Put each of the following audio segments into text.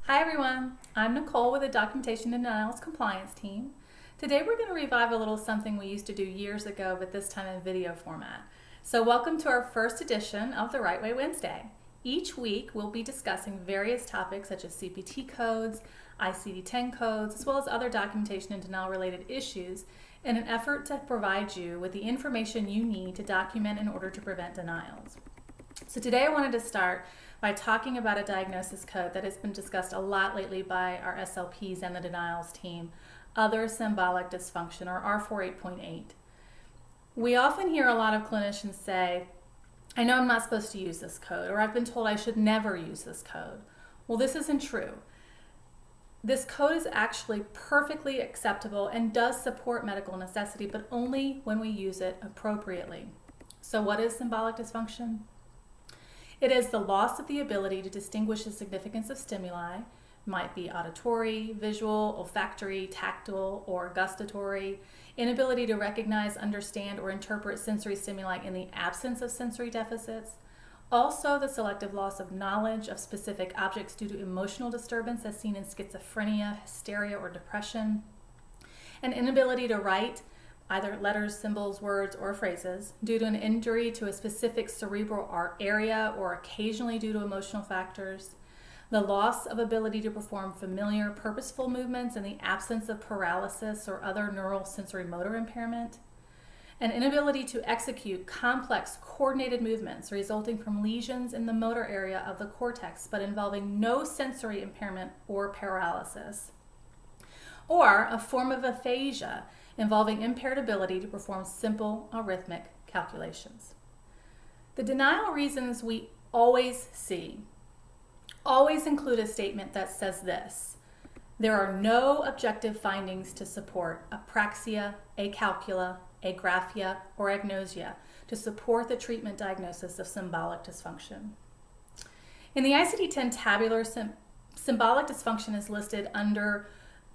Hi everyone, I'm Nicole with the Documentation and Denials Compliance team. Today we're going to revive a little something we used to do years ago, but this time in video format. So welcome to our first edition of the Right Way Wednesday. Each week we'll be discussing various topics such as CPT codes, ICD-10 codes, as well as other documentation and denial related issues in an effort to provide you with the information you need to document in order to prevent denials. So today I wanted to start by talking about a diagnosis code that has been discussed a lot lately by our SLPs and the denials team, other symbolic dysfunction, or R48.8. We often hear a lot of clinicians say, I know I'm not supposed to use this code, or I've been told I should never use this code. Well, this isn't true. This code is actually perfectly acceptable and does support medical necessity, but only when we use it appropriately. So what is symbolic dysfunction? It is the loss of the ability to distinguish the significance of stimuli, might be auditory, visual, olfactory, tactile, or gustatory, inability to recognize, understand, or interpret sensory stimuli in the absence of sensory deficits, also the selective loss of knowledge of specific objects due to emotional disturbance as seen in schizophrenia, hysteria, or depression, an inability to write either letters, symbols, words, or phrases due to an injury to a specific cerebral area or occasionally due to emotional factors, the loss of ability to perform familiar, purposeful movements in the absence of paralysis or other neural sensory motor impairment, an inability to execute complex coordinated movements resulting from lesions in the motor area of the cortex but involving no sensory impairment or paralysis, or a form of aphasia involving impaired ability to perform simple arithmetic calculations. The denial reasons we always see always include a statement that says this: there are no objective findings to support apraxia, acalcula, agraphia, or agnosia to support the treatment diagnosis of symbolic dysfunction. In the ICD-10 tabular, symbolic dysfunction is listed under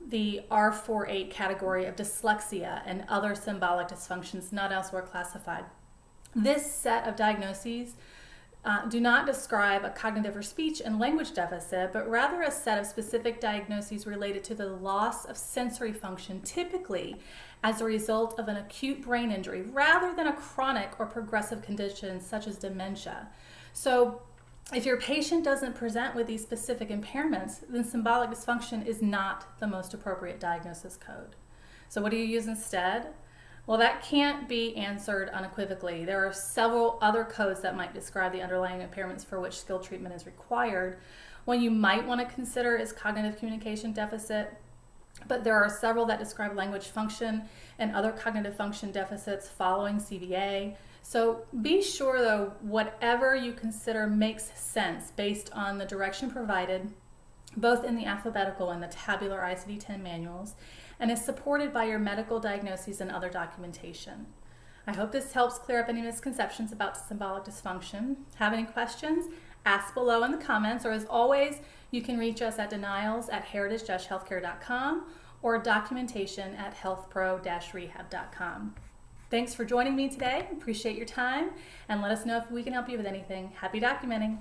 the R48 category of dyslexia and other symbolic dysfunctions not elsewhere classified. This set of diagnoses do not describe a cognitive or speech and language deficit, but rather a set of specific diagnoses related to the loss of sensory function, typically as a result of an acute brain injury, rather than a chronic or progressive condition such as dementia. So if your patient doesn't present with these specific impairments, then symbolic dysfunction is not the most appropriate diagnosis code. So what do you use instead? Well, that can't be answered unequivocally. There are several other codes that might describe the underlying impairments for which skilled treatment is required. One you might want to consider is cognitive communication deficit, but there are several that describe language function and other cognitive function deficits following CVA. So be sure, though, whatever you consider makes sense based on the direction provided, both in the alphabetical and the tabular ICD-10 manuals, and is supported by your medical diagnoses and other documentation. I hope this helps clear up any misconceptions about symbolic dysfunction. Have any questions? Ask below in the comments, or as always, you can reach us at denials@heritage-healthcare.com or documentation@healthpro-rehab.com. Thanks for joining me today. Appreciate your time, and let us know if we can help you with anything. Happy documenting.